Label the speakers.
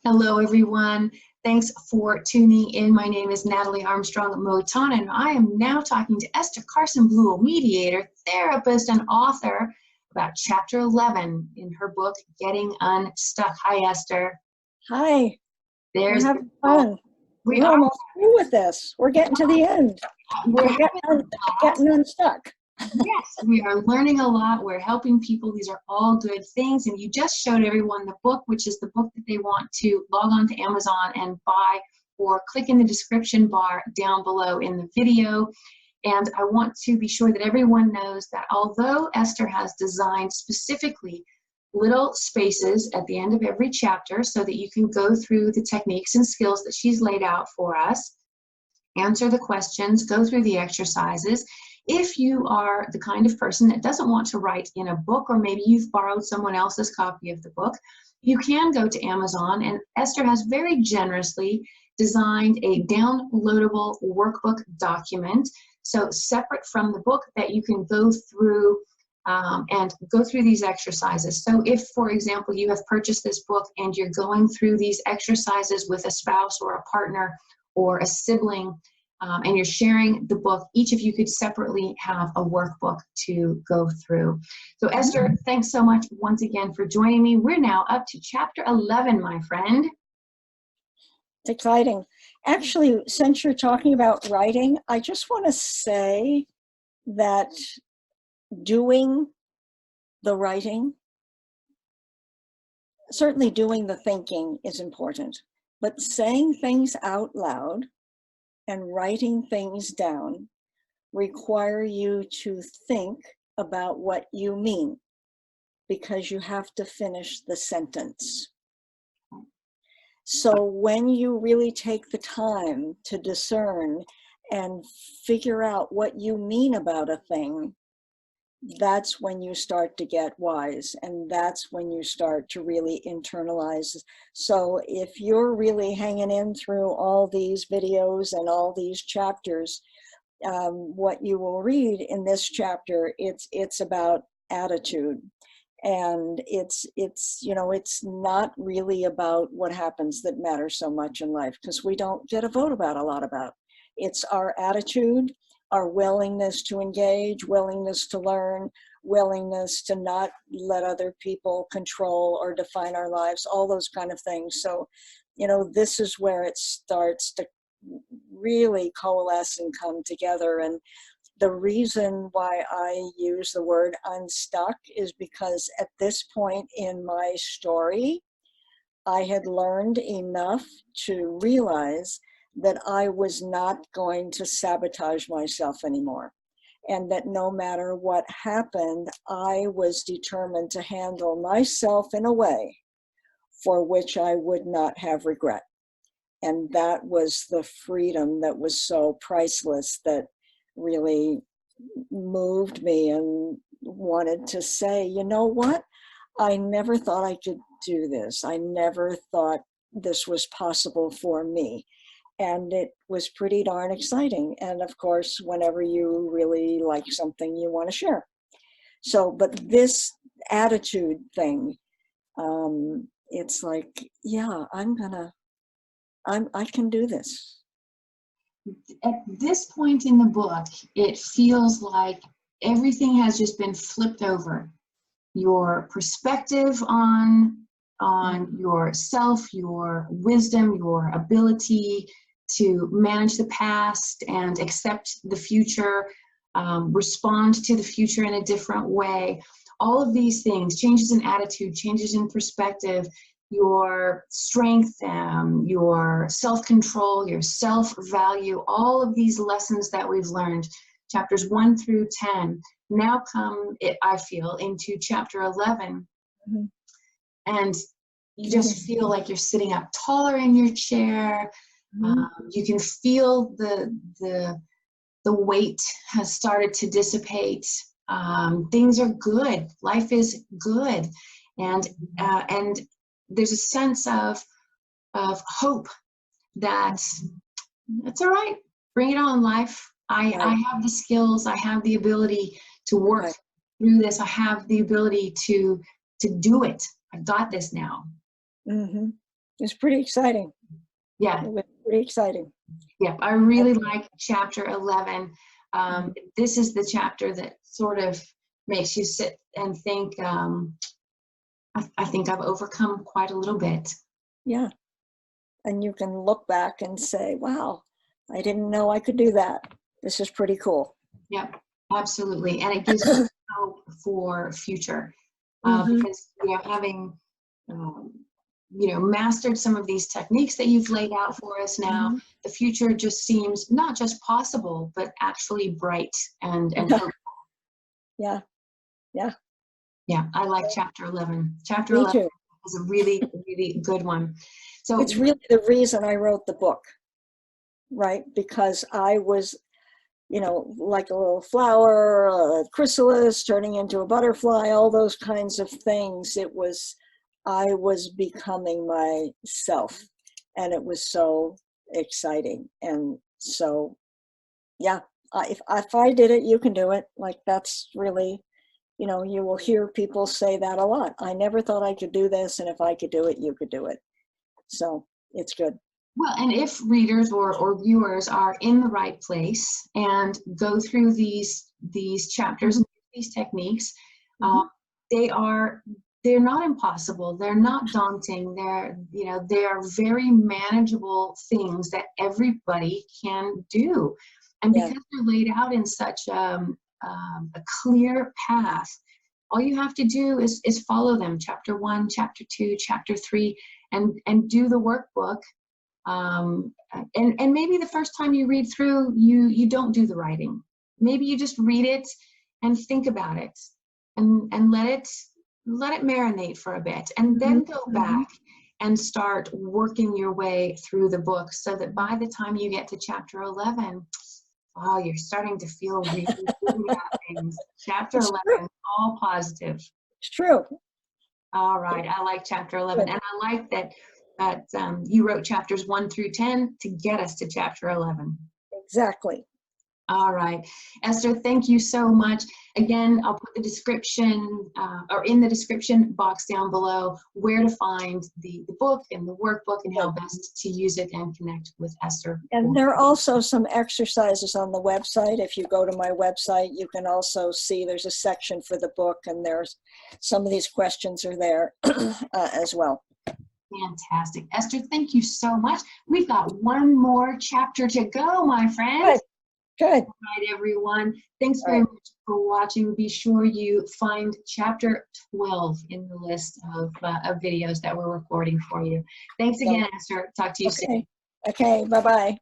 Speaker 1: Hello, everyone. Thanks for tuning in. My name is Natalie Armstrong-Motin, and I am now talking to Esther Carson-Blue, a mediator, therapist, and author about Chapter 11 in her book, Getting Unstuck. Hi, Esther.
Speaker 2: Hi.
Speaker 1: There's
Speaker 2: We're having fun.
Speaker 1: we
Speaker 2: We're
Speaker 1: are.
Speaker 2: almost through with this. We're getting to the end.
Speaker 1: We're
Speaker 2: Getting unstuck.
Speaker 1: Yes, we are learning a lot. We're helping people. These are all good things. And you just showed everyone the book, which is the book that they want to log on to Amazon and buy, or click in the description bar down below in the video. And I want to be sure that everyone knows that although Esther has designed specifically little spaces at the end of every chapter so that you can go through the techniques and skills that she's laid out for us, answer the questions, go through the exercises. If you are the kind of person that doesn't want to write in a book, or maybe you've borrowed someone else's copy of the book, you can go to Amazon, and Esther has very generously designed a downloadable workbook document, so separate from the book, that you can go through and go through these exercises. So if, for example, you have purchased this book and you're going through these exercises with a spouse or a partner or a sibling, and you're sharing the book, each of you could separately have a workbook to go through. So Esther, thanks so much once again for joining me. We're now up to Chapter 11, my friend.
Speaker 2: It's exciting. Actually, since you're talking about writing, I just want to say that doing the writing, certainly doing the thinking is important, but saying things out loud and writing things down require you to think about what you mean, because you have to finish the sentence. So when you really take the time to discern and figure out what you mean about a thing, that's when you start to get wise, and that's when you start to really internalize. So if you're really hanging in through all these videos and all these chapters, what you will read in this chapter, it's about attitude, and it's not really about what happens that matters so much in life, because we don't get a vote about a lot about. It's our attitude, our willingness to engage, willingness to learn, willingness to not let other people control or define our lives, all those kind of things. So, this is where it starts to really coalesce and come together. And the reason why I use the word unstuck is because at this point in my story, I had learned enough to realize that I was not going to sabotage myself anymore, and that no matter what happened, I was determined to handle myself in a way for which I would not have regret. And that was the freedom that was so priceless, that really moved me and wanted to say, you know what? I never thought I could do this. I never thought this was possible for me. And it was pretty darn exciting. And of course, whenever you really like something, you want to share. So, but this attitude thing, it's like, yeah, I can do this.
Speaker 1: At this point in the book, it feels like everything has just been flipped over. Your perspective on yourself, your wisdom, your ability to manage the past and accept the future, respond to the future in a different way. All of these things, changes in attitude, changes in perspective, your strength, your self-control, your self-value, all of these lessons that we've learned, chapters 1 through 10, now come, I feel, into chapter 11. Mm-hmm. And you just feel like you're sitting up taller in your chair. You can feel the weight has started to dissipate. Things are good. Life is good, and there's a sense of hope that it's all right. Bring it on, life. I have the skills. I have the ability to work through this. I have the ability to do it. I got this now.
Speaker 2: Mm-hmm. was pretty exciting.
Speaker 1: Yeah.
Speaker 2: It was pretty exciting.
Speaker 1: Yeah, I really like chapter 11. This is the chapter that sort of makes you sit and think, I think I've overcome quite a little bit.
Speaker 2: Yeah. And you can look back and say, wow, I didn't know I could do that. This is pretty cool.
Speaker 1: Yep, absolutely. And it gives you hope for future. Because, having, mastered some of these techniques that you've laid out for us now, the future just seems not just possible, but actually bright and hopeful.
Speaker 2: Yeah. Yeah.
Speaker 1: Yeah, I like chapter 11. Chapter
Speaker 2: Me
Speaker 1: 11
Speaker 2: too.
Speaker 1: is a really, really good one. So
Speaker 2: It's really the reason I wrote the book, right? Because I was, like a little flower, a chrysalis turning into a butterfly, all those kinds of things. I was becoming myself, and it was so exciting. And so, yeah, if I did it, you can do it. Like, that's really, you will hear people say that a lot. I never thought I could do this, and if I could do it, you could do it. So it's good.
Speaker 1: well, and if readers or viewers are in the right place and go through these chapters and these techniques, they're not impossible. They're not daunting. They are very manageable things that everybody can do. And because they're laid out in such a clear path, all you have to do is follow them. Chapter 1, chapter 2, chapter 3, and do the workbook. And maybe the first time you read through, you don't do the writing. Maybe you just read it and think about it, and let it marinate for a bit, and then go back and start working your way through the book, so that by the time you get to chapter 11, wow, you're starting to feel really good about things. Chapter 11, all positive.
Speaker 2: It's true.
Speaker 1: All right, I like chapter 11, and I like that you wrote chapters 1 through 10 to get us to chapter 11.
Speaker 2: Exactly.
Speaker 1: All right, Esther, thank you so much. Again, I'll put the description or in the description box down below where to find the book and the workbook and how best to use it and connect with Esther.
Speaker 2: And there are also some exercises on the website. If you go to my website, you can also see there's a section for the book, and there's some of these questions are there as well.
Speaker 1: Fantastic. Esther, thank you so much. We've got one more chapter to go, my friend.
Speaker 2: Good.
Speaker 1: All right, everyone. Thanks very much for watching. Be sure you find chapter 12 in the list of videos that we're recording for you. Thanks again, Esther. Talk to you soon.
Speaker 2: Okay. Bye-bye.